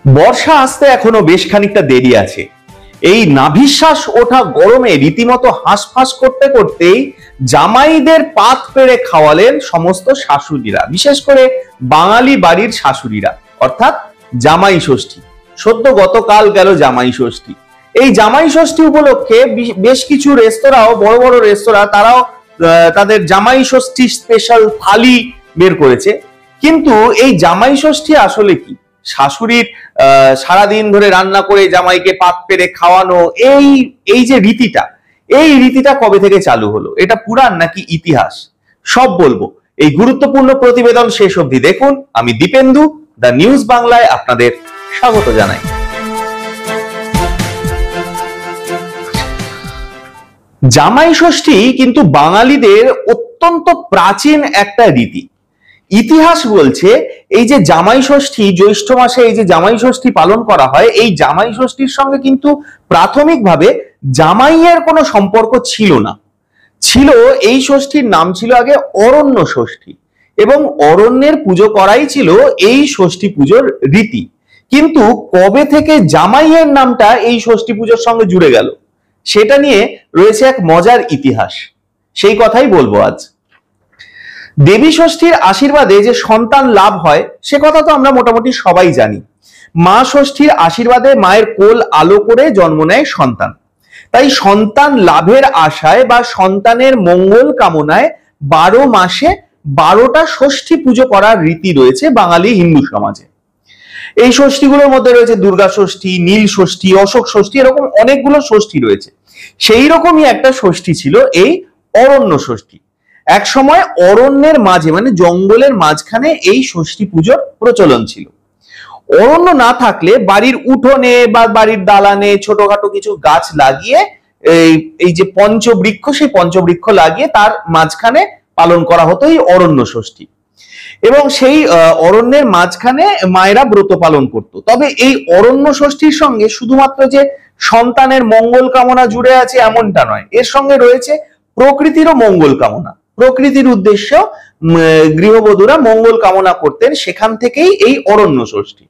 বর্ষা আসতে এখনো বেশ খানিকটা দেরি আছে। এই নাভিশ্বাস ওঠা গরমে রীতিমতো হাঁসফাঁস করতে করতেই জামাইদের পাত পেড়ে খাওয়ালেন সমস্ত শাশুড়িরা, বিশেষ করে বাঙালি বাড়ির শাশুড়িরা, অর্থাৎ জামাই ষষ্ঠী। সদ্য গতকাল গেল জামাই ষষ্ঠী। এই জামাই ষষ্ঠী উপলক্ষে বেশ কিছু রেস্তোরাঁও, বড় বড় রেস্তোরাঁ, তারাও তাদের জামাই ষষ্ঠী স্পেশাল থালি বের করেছে। কিন্তু এই জামাই ষষ্ঠী আসলে কি? শাশুড়ির সারাদিন ধরে রান্না করে জামাইকে পাত পেরে খাওয়ানো, এই যে রীতিটা, এই রীতিটা কবে থেকে চালু হলো? এটা পুরাণ নাকি ইতিহাস? সব বলবো এই গুরুত্বপূর্ণ প্রতিবেদন শেষ অবধি দেখুন। আমি দীপেন্দু, দ্য নিউজ বাংলায় আপনাদের স্বাগত জানাই। জামাই ষষ্ঠী কিন্তু বাঙালিদের অত্যন্ত প্রাচীন একটা রীতি। ইতিহাস বলছে এই যে জামাই ষষ্ঠী, জ্যৈষ্ঠ মাসে এই যে জামাই ষষ্ঠী পালন করা হয়, এই জামাই ষষ্ঠীর সঙ্গে কিন্তু প্রাথমিকভাবে জামাইয়ের কোনো সম্পর্ক ছিল না। ছিল, এই ষষ্ঠীর নাম ছিল আগে অরণ্য ষষ্ঠী, এবং অরণ্যের পুজো করাই ছিল এই ষষ্ঠী পুজোর রীতি। কিন্তু কবে থেকে জামাইয়ের নামটা এই ষষ্ঠী পুজোর সঙ্গে জুড়ে গেল, সেটা নিয়ে রয়েছে এক মজার ইতিহাস। সেই কথাই বলবো আজ। দেবী ষষ্ঠীর আশীর্বাদে যে সন্তান লাভ হয় সে কথা তো আমরা মোটামুটি সবাই জানি। মা ষষ্ঠীর আশীর্বাদে মায়ের কোল আলো করে জন্ম নেয় সন্তান। তাই সন্তান লাভের আশায় বা সন্তানের মঙ্গল কামনায় 12 মাসে 12টা ষষ্ঠী পুজো করার রীতি রয়েছে বাঙালি হিন্দু সমাজে। এই ষষ্ঠীগুলোর মধ্যে রয়েছে দুর্গা ষষ্ঠী, নীল ষষ্ঠী, অশোক ষষ্ঠী, এরকম অনেকগুলো ষষ্ঠী রয়েছে। সেই রকমই একটা ষষ্ঠী ছিল এই অরণ্য ষষ্ঠী। এক সময় অরণ্যের মাঝে, মানে জঙ্গলের মাঝখানে এই ষষ্ঠী পুজোর প্রচলন ছিল। অরণ্য না থাকলে বাড়ির উঠোনে বা বাড়ির দালানে ছোটখাটো কিছু গাছ লাগিয়ে এই যে পঞ্চবৃক্ষ, সেই পঞ্চবৃক্ষ লাগিয়ে তার মাঝখানে পালন করা হতো এই অরণ্য ষষ্ঠী। এবং সেই অরণ্যের মাঝখানে মায়েরা ব্রত পালন করত। তবে এই অরণ্য ষষ্ঠীর সঙ্গে শুধুমাত্র যে সন্তানের মঙ্গল কামনা জুড়ে আছে এমনটা নয়, এর সঙ্গে রয়েছে প্রকৃতিরও মঙ্গল কামনা। প্রকৃতির উদ্দেশ্য গৃহবধূরা মঙ্গল কামনা করতেন, সেখান থেকেই এই অরণ্য ষষ্ঠী।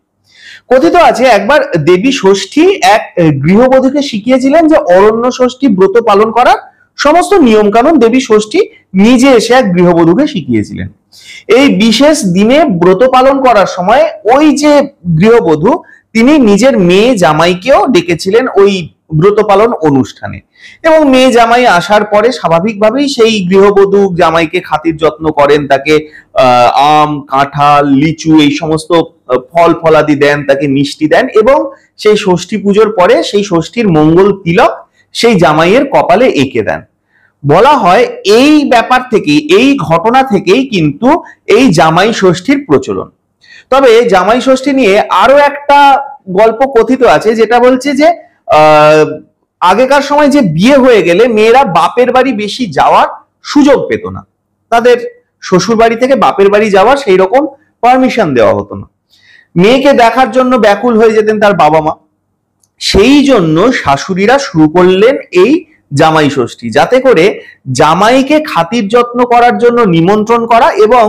কথিত আছে একবার দেবী ষষ্ঠী এক গৃহবধূকে শিখিয়েছিলেন যে অরণ্য ষষ্ঠী ব্রত পালন করার সমস্ত নিয়ম কানুন দেবী ষষ্ঠী নিজে এসে এক গৃহবধূকে শিখিয়েছিলেন। এই বিশেষ দিনে ব্রত পালন করার সময় ওই যে গৃহবধূ, তিনি নিজের মেয়ে জামাইকেও ডেকেছিলেন ওই ব্রত পালন অনুষ্ঠানে। এবং মেয়ে জামাই আসার পরে স্বাভাবিকভাবেই সেই গৃহবধূ জামাইকে খাতির যত্ন করেন, তাকে আম, কাঁঠাল, লিচু, এই সমস্ত ফল ফলাদি দেন, তাকে মিষ্টি দেন, এবং সেই ষষ্ঠী পুজোর পরে সেই ষষ্ঠীর মঙ্গল তিলক সেই জামাইয়ের কপালে এঁকে দেন। বলা হয় এই ব্যাপার থেকে, এই ঘটনা থেকেই কিন্তু এই জামাই ষষ্ঠীর প্রচলন। তবে জামাই ষষ্ঠী নিয়ে আরো একটা গল্প কথিত আছে, যেটা বলছে যে আগেকার সময় যে বিয়ে হয়ে গেলে মেয়েরা বাপের বাড়ি বেশি যাওয়ার সুযোগ পেত না, তাদের শ্বশুর বাড়ি থেকে বাপের বাড়ি যাওয়ার সেই রকম পারমিশন দেওয়া হতো না। মেয়েকে দেখার জন্য ব্যাকুল হয়ে যেতেন তার বাবা মা। সেই জন্য শাশুড়িরা শুরু করলেন এই জামাই ষষ্ঠী, যাতে করে জামাইকে খাতির যত্ন করার জন্য নিমন্ত্রণ করা, এবং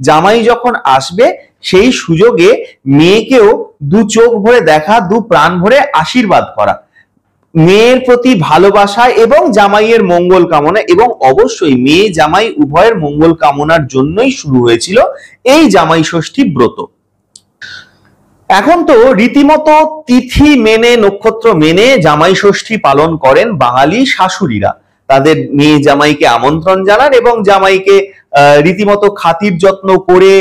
জামাই যখন আসবে সেই সুযোগে মেয়েকেও দু চোখ ভরে দেখা, দু প্রাণ ভরে আশীর্বাদ করা, মেয়ের প্রতি ভালোবাসা এবং জামাইয়ের মঙ্গল কামনা, এবং অবশ্যই মেয়ে জামাই উভয়ের মঙ্গল কামনার জন্যই শুরু হয়েছিল এই জামাই ষষ্ঠী ব্রত। এখন তো রীতিমতো তিথি মেনে, নক্ষত্র মেনে জামাই ষষ্ঠী পালন করেন বাঙালি শাশুড়িরা। তাদের মেয়ে জামাইকে আমন্ত্রণ জানান এবং জামাইকে রীতিমতো খাতির যত্ন করে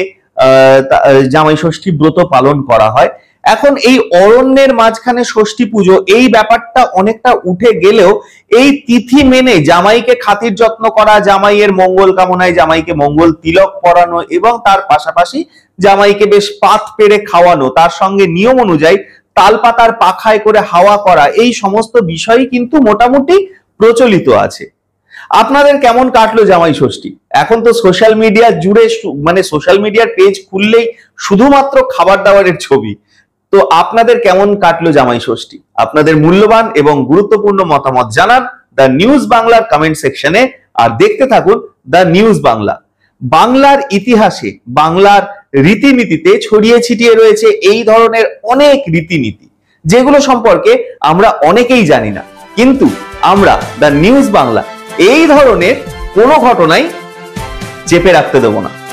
জামাই ষষ্ঠী ব্রত পালন করা হয়। এখন এই অরণ্যের মাঝখানে ষষ্ঠী পুজো, এই ব্যাপারটা অনেকটা উঠে গেলেও এই তিথি মেনে জামাইকে খাতির যত্ন করা, জামাইয়ের মঙ্গল কামনায় জামাইকে মঙ্গল তিলক পরানো, এবং তার পাশাপাশি জামাইকে বেশ পাত পেড়ে খাওয়ানো, তার সঙ্গে নিয়ম অনুযায়ী তাল পাতার পাখায় করে হাওয়া করা, এই সমস্ত বিষয়ই কিন্তু মোটামুটি প্রচলিত আছে। আপনাদের কেমন কাটলো জামাই ষষ্ঠী? এখন তো সোশ্যাল মিডিয়া জুড়ে, মানে সোশ্যাল মিডিয়ার পেজ খুললেই শুধুমাত্র খাবার দাবারের ছবি। তো আপনাদের কেমন কাটলো জামাই ষষ্ঠী? আপনাদের মূল্যবান এবং গুরুত্বপূর্ণ মতামত জানান দ্য নিউজ বাংলার কমেন্ট সেকশনে, আর দেখতে থাকুন দ্য নিউজ বাংলা। বাংলার ইতিহাসে, বাংলার রীতিনীতিতে ছড়িয়ে ছিটিয়ে রয়েছে এই ধরনের অনেক রীতিনীতি, যেগুলো সম্পর্কে আমরা অনেকেই জানি না। কিন্তু আমরা দ্য নিউজ বাংলা এই ধরনের কোনো ঘটনাই চেপে রাখতে দেব না।